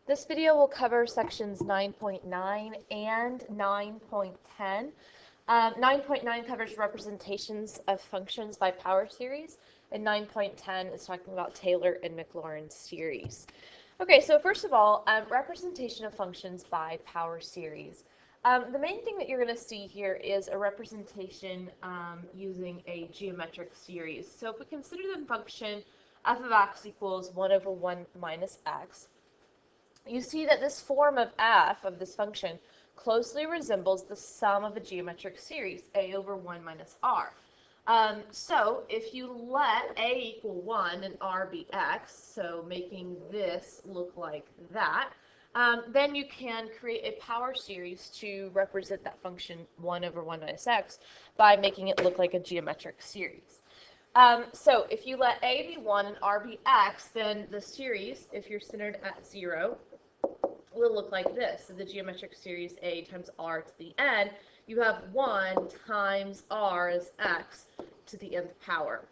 This video will cover sections 9.9 and 9.10. 9.9 covers representations of functions by power series, and 9.10 is talking about Taylor and Maclaurin series. Okay, so first of all, representation of functions by power series. The main thing that you're going to see here is a representation using a geometric series. So if we consider the function f of x equals 1 over 1 minus x, you see that this form of f, of this function, closely resembles the sum of a geometric series, a over 1 minus r. So if you let a equal 1 and r be x, so making this look like that, then you can create a power series to represent that function 1 over 1 minus x by making it look like a geometric series. So if you let a be 1 and r be x, then the series, if you're centered at 0, will look like this. So the geometric series a times r to the n, you have 1 times r as x to the nth power.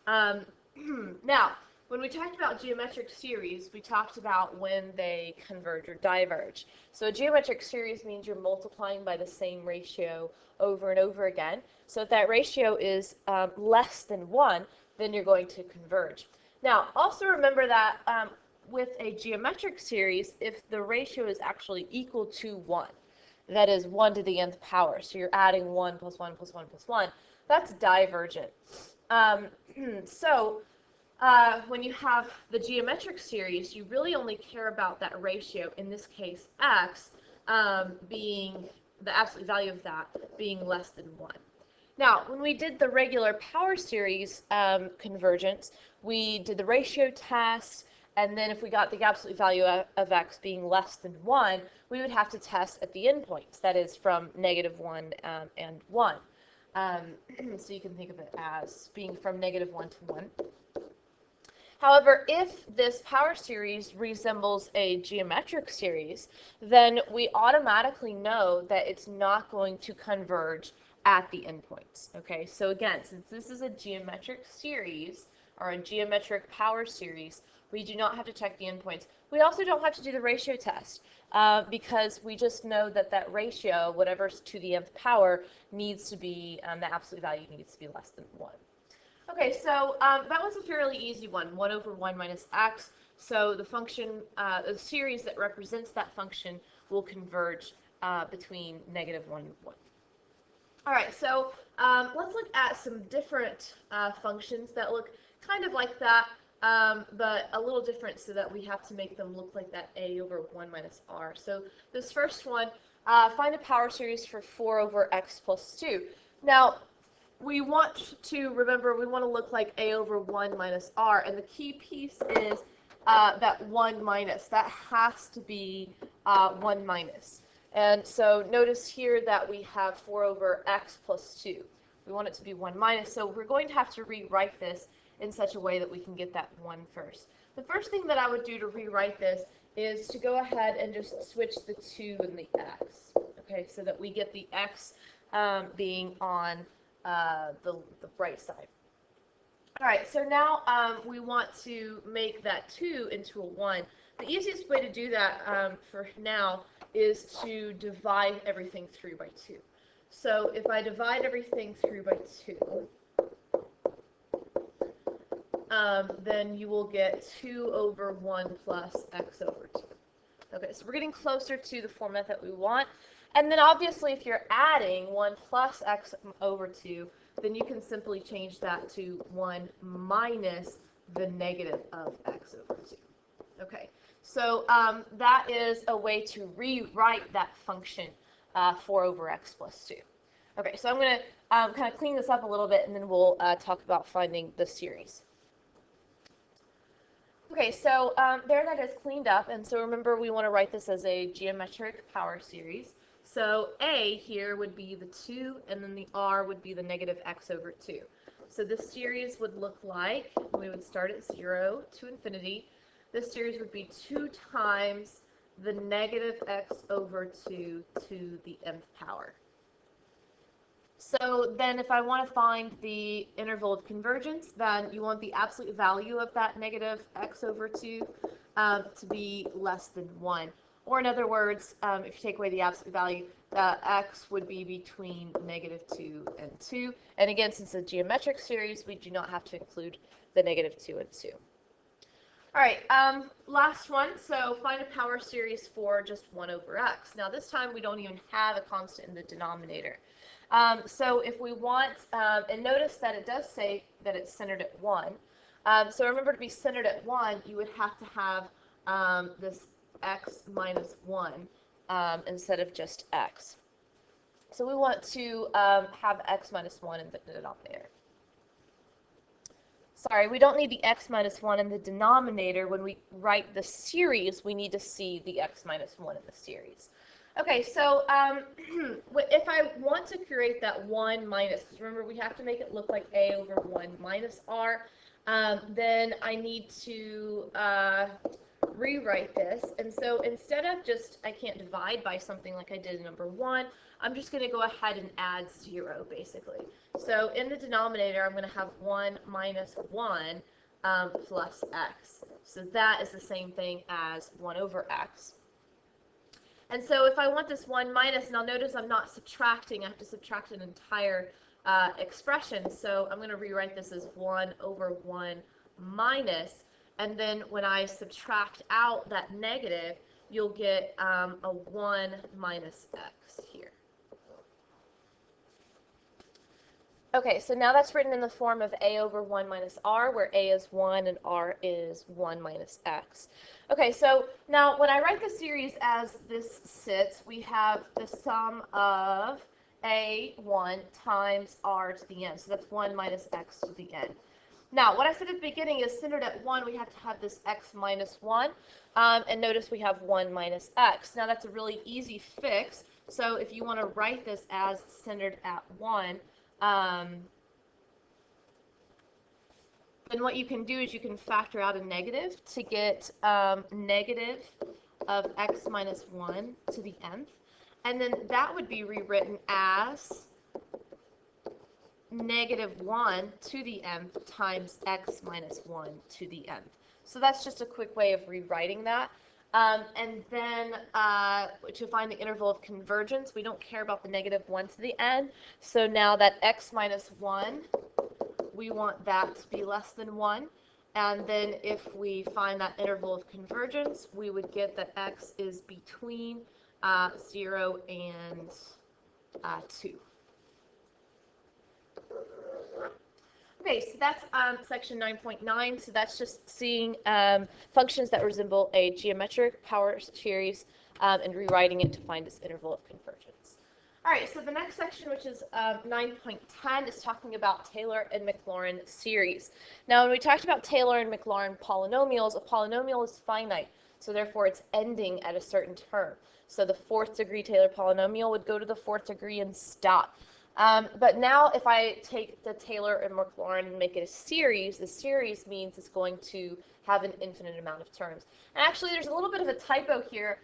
Now, when we talked about geometric series, we talked about when they converge or diverge. So a geometric series means you're multiplying by the same ratio over and over again. So if that ratio is less than 1, then you're going to converge. Now, also remember that with a geometric series, if the ratio is actually equal to 1, that is 1 to the nth power, so you're adding 1 plus 1 plus 1 plus 1, that's divergent. When you have the geometric series, you really only care about that ratio, in this case x, being the absolute value of that being less than 1. Now, when we did the regular power series convergence, we did the ratio test, and then if we got the absolute value of x being less than 1, we would have to test at the endpoints, that is from -1 and 1. So you can think of it as being from -1 to 1. However, if this power series resembles a geometric series, then we automatically know that it's not going to converge at the endpoints. Okay, so again, since this is a geometric series, or a geometric power series, we do not have to check the endpoints. We also don't have to do the ratio test because we just know that that ratio, whatever's to the nth power, needs to be, the absolute value needs to be less than 1. Okay, so that was a fairly easy one, 1 over 1 minus x. So the function, the series that represents that function will converge between -1 and 1. All right, so let's look at some different functions that look kind of like that, but a little different so that we have to make them look like that a over 1 minus r. So this first one, find a power series for 4 over x plus 2. Now, we want to, remember, we want to look like a over 1 minus r, and the key piece is that 1 minus. That has to be 1 minus. And so notice here that we have 4 over x plus 2. We want it to be 1 minus, so we're going to have to rewrite this in such a way that we can get that 1 first. The first thing that I would do to rewrite this is to go ahead and just switch the 2 and the x, okay, so that we get the x being on the right side. All right, so now we want to make that 2 into a 1. The easiest way to do that for now is to divide everything through by 2. So if I divide everything through by 2, then you will get 2 over 1 plus x over 2. Okay, so we're getting closer to the format that we want. And then obviously if you're adding 1 plus x over 2, then you can simply change that to 1 minus the negative of x over 2. Okay, so that is a way to rewrite that function 4 over x plus 2. Okay, so I'm going to kind of clean this up a little bit, and then we'll talk about finding the series. Okay, so there that is cleaned up, and so remember we want to write this as a geometric power series. So a here would be the 2, and then the r would be the negative x over 2. So this series would look like, we would start at 0 to infinity. This series would be 2 times the negative x over 2 to the nth power. So then if I want to find the interval of convergence, then you want the absolute value of that negative x over 2 to be less than 1. Or in other words, if you take away the absolute value, x would be between -2 and 2. And again, since it's a geometric series, we do not have to include the -2 and 2. All right, last one. So find a power series for just 1 over x. Now this time we don't even have a constant in the denominator. So if we want, and notice that it does say that it's centered at 1. So remember, to be centered at 1, you would have to have this x minus 1 instead of just x. So we want to have x minus 1 in the denominator. Sorry, we don't need the x minus 1 in the denominator. When we write the series, we need to see the x minus 1 in the series. Okay, so if I want to create that 1 minus, remember we have to make it look like a over 1 minus r, then I need to rewrite this. And so instead of just, I can't divide by something like I did in number 1, I'm just going to go ahead and add 0, basically. So in the denominator, I'm going to have 1 minus 1 plus x. So that is the same thing as 1 over x. And so if I want this 1 minus, now notice I'm not subtracting. I have to subtract an entire expression. So I'm going to rewrite this as 1 over 1 minus. And then when I subtract out that negative, you'll get a 1 minus x here. Okay, so now that's written in the form of a over 1 minus r, where a is 1 and r is 1 minus x. Okay, so now when I write the series as this sits, we have the sum of a1 times r to the n. So that's 1 minus x to the n. Now, what I said at the beginning is centered at 1, we have to have this x minus 1. And notice we have 1 minus x. Now, that's a really easy fix. So if you want to write this as centered at 1, then what you can do is you can factor out a negative to get negative of x minus 1 to the nth. And then that would be rewritten as negative 1 to the nth times x minus 1 to the nth. So that's just a quick way of rewriting that. And then to find the interval of convergence, we don't care about the negative 1 to the n. So now that x minus 1, we want that to be less than 1. And then if we find that interval of convergence, we would get that x is between 0 and 2. Okay, so that's section 9.9. So that's just seeing functions that resemble a geometric power series and rewriting it to find its interval of convergence. All right, so the next section, which is 9.10, is talking about Taylor and Maclaurin series. Now, when we talked about Taylor and Maclaurin polynomials, a polynomial is finite, so therefore it's ending at a certain term. So the 4th degree Taylor polynomial would go to the 4th degree and stop. But now if I take the Taylor and Maclaurin and make it a series, the series means it's going to have an infinite amount of terms. And actually there's a little bit of a typo here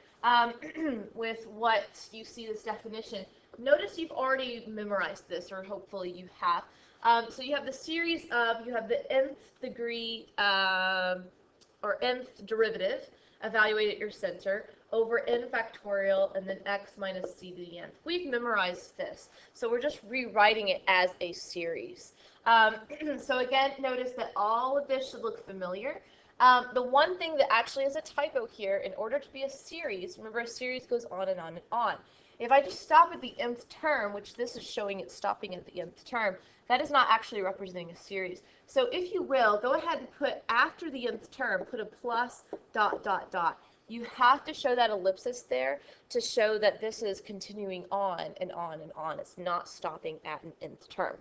with what you see this definition. Notice you've already memorized this, or hopefully you have. So you have the series of, you have the nth degree or nth derivative evaluated at your center over n factorial and then x minus c to the nth. We've memorized this, so we're just rewriting it as a series. So again, notice that all of this should look familiar. The one thing that actually is a typo here, in order to be a series, remember a series goes on and on and on. If I just stop at the nth term, which this is showing it stopping at the nth term, that is not actually representing a series. So if you will, go ahead and put after the nth term, put a plus dot dot dot. You have to show that ellipsis there to show that this is continuing on and on and on. It's not stopping at an nth term.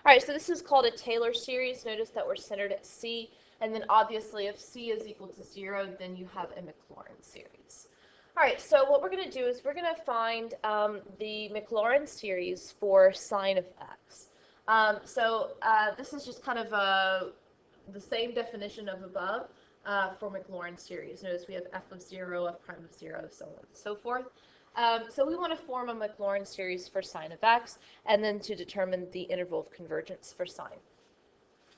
All right, so this is called a Taylor series. Notice that we're centered at C, and then obviously if C is equal to 0, then you have a Maclaurin series. All right, so what we're going to do is we're going to find the Maclaurin series for sine of x. This is just kind of the same definition of above for Maclaurin series. Notice we have f of 0, f prime of 0, so on and so forth. So we want to form a Maclaurin series for sine of x, and then to determine the interval of convergence for sine.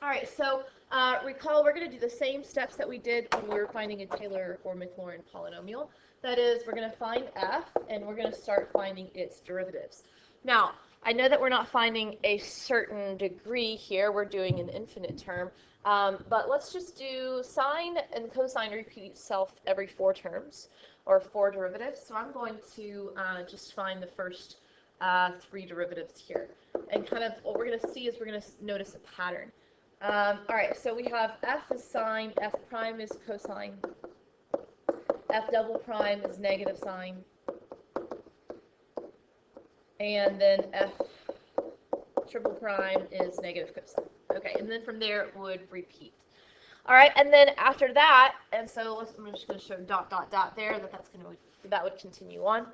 All right, so Recall, we're going to do the same steps that we did when we were finding a Taylor or Maclaurin polynomial. That is, we're going to find f, and we're going to start finding its derivatives. Now, I know that we're not finding a certain degree here. We're doing an infinite term. But let's just do sine and cosine repeat itself every 4 terms, or 4 derivatives. So I'm going to just find the first 3 derivatives here. And kind of what we're going to see is we're going to notice a pattern. All right, so we have f is sine, f prime is cosine, f double prime is negative sine, and then f triple prime is negative cosine. Okay, and then from there it would repeat. All right, and then after that, and so I'm just going to show dot dot dot there that would continue on.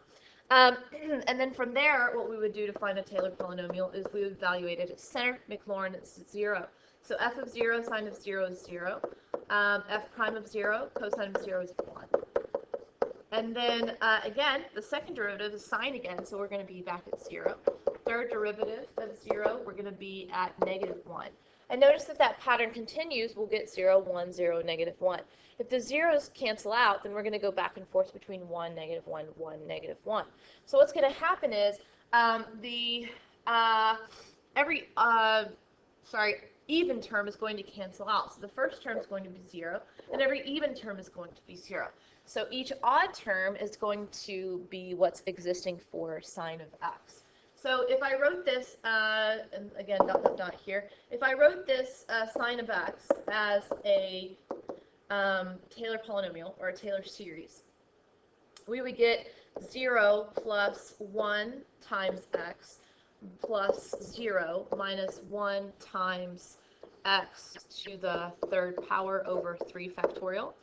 And then from there, what we would do to find a Taylor polynomial is we would evaluate it at center. Maclaurin is 0. So f of 0, sine of 0 is 0. F prime of 0, cosine of 0 is 1. And then, again, the second derivative is sine again, so we're going to be back at 0. Third derivative of 0, we're going to be at negative 1. And notice that that pattern continues. We'll get 0, 1, 0, negative 1. If the zeros cancel out, then we're going to go back and forth between 1, negative 1, 1, negative 1. So what's going to happen is even term is going to cancel out. So the first term is going to be 0, and every even term is going to be 0. So each odd term is going to be what's existing for sine of x. So if I wrote this, and again, dot, dot, dot here, if I wrote this sine of x as a Taylor polynomial, or a Taylor series, we would get 0 plus 1 times x plus 0 minus 1 times x to the 3rd power over 3 factorial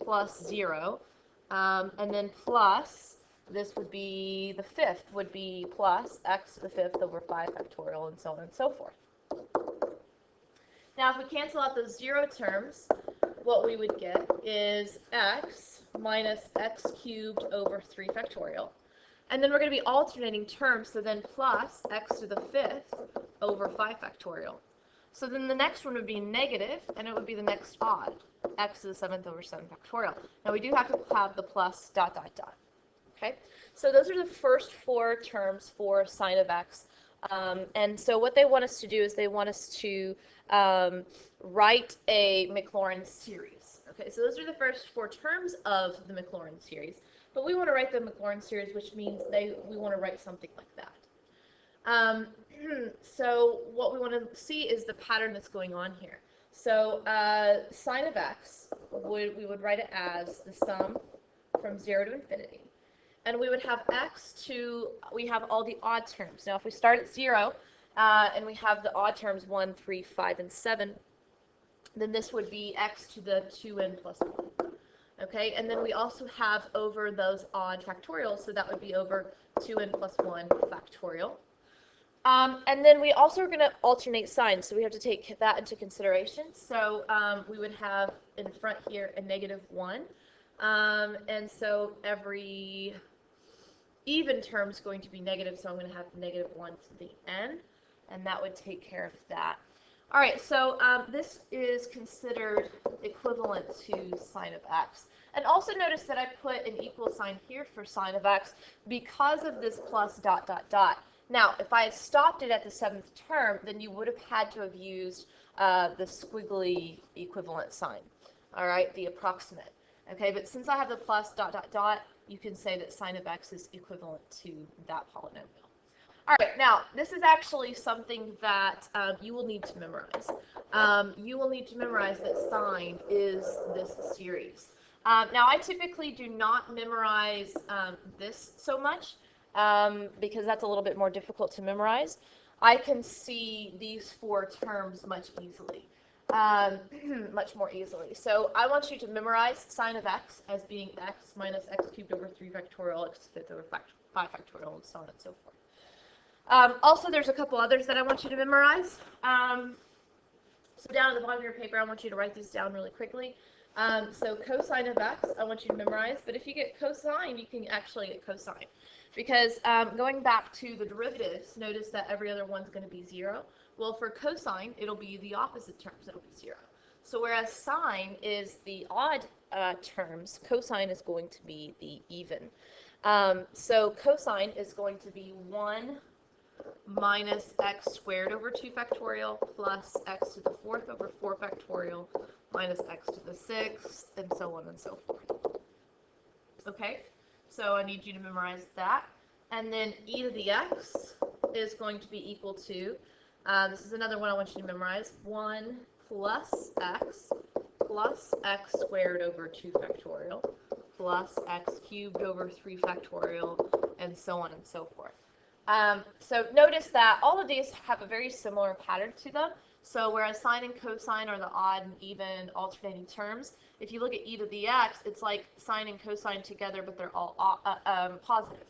plus 0, and then plus, this would be the 5th, would be plus x to the 5th over 5 factorial, and so on and so forth. Now, if we cancel out those 0 terms, what we would get is x minus x cubed over 3 factorial. And then we're going to be alternating terms, so then plus x to the 5th over 5 factorial. So then the next one would be negative, and it would be the next odd, x to the 7th over 7 factorial. Now we do have to have the plus dot dot dot. Okay, so those are the first 4 terms for sine of x. And so what they want us to do is they want us to write a Maclaurin series. Okay, so those are the first 4 terms of the Maclaurin series. But we want to write the Maclaurin series, which means we want to write something like that. So what we want to see is the pattern that's going on here. So sine of x, we would write it as the sum from 0 to infinity. And we would have we have all the odd terms. Now if we start at 0, and we have the odd terms 1, 3, 5, and 7, then this would be x to the 2n plus 1. Okay, and then we also have over those odd factorials, so that would be over 2n plus 1 factorial. And then we also are going to alternate signs, so we have to take that into consideration. So we would have in front here a negative 1, and so every even term is going to be negative, so I'm going to have negative 1 to the n, and that would take care of that. All right, so this is considered equivalent to sine of x. And also notice that I put an equal sign here for sine of x because of this plus dot dot dot. Now, if I had stopped it at the 7th term, then you would have had to have used the squiggly equivalent sign, all right, the approximate. Okay, but since I have the plus dot dot dot, you can say that sine of x is equivalent to that polynomial. All right, now, this is actually something that you will need to memorize. You will need to memorize that sine is this series. Now, I typically do not memorize this so much because that's a little bit more difficult to memorize. I can see these 4 terms much easily, much more easily. So I want you to memorize sine of x as being x minus x cubed over 3 factorial, x to the 5th over 5 factorial, and so on and so forth. Also, there's a couple others that I want you to memorize. So down at the bottom of your paper, I want you to write these down really quickly. So cosine of x, I want you to memorize. But if you get cosine, you can actually get cosine. Because going back to the derivatives, notice that every other one's going to be 0. Well, for cosine, it'll be the opposite terms. It'll be 0. So whereas sine is the odd terms, cosine is going to be the even. So cosine is going to be 1 minus x squared over 2 factorial plus x to the 4th over 4 factorial minus x to the 6th, and so on and so forth. Okay, so I need you to memorize that. And then e to the x is going to be equal to, this is another one I want you to memorize, 1 plus x squared over 2 factorial plus x cubed over 3 factorial, and so on and so forth. So notice that all of these have a very similar pattern to them. So whereas sine and cosine are the odd and even alternating terms, if you look at e to the x, it's like sine and cosine together, but they're all positive.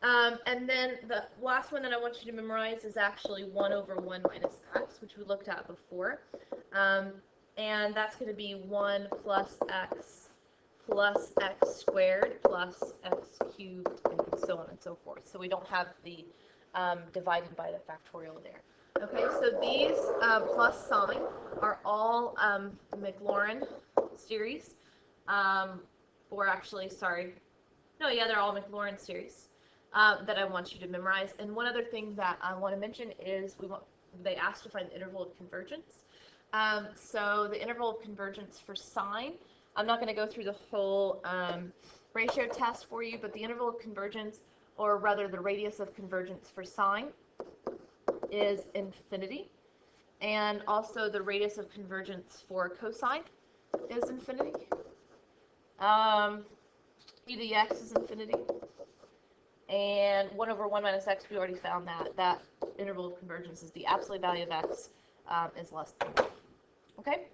And then the last one that I want you to memorize is actually 1 over 1 minus x, which we looked at before. And that's going to be 1 plus x squared plus x cubed, and so on and so forth. So we don't have the divided by the factorial there. Okay, so these plus sine are all Maclaurin series, or actually, sorry, no, yeah, they're all Maclaurin series that I want you to memorize. And one other thing that I want to mention is they asked to find the interval of convergence. So the interval of convergence for sine, I'm not going to go through the whole ratio test for you, but the interval of convergence, or rather the radius of convergence for sine, is infinity. And also the radius of convergence for cosine is infinity. E to the x is infinity. And 1 over 1 minus x, we already found that interval of convergence is the absolute value of x is less than 1. Okay?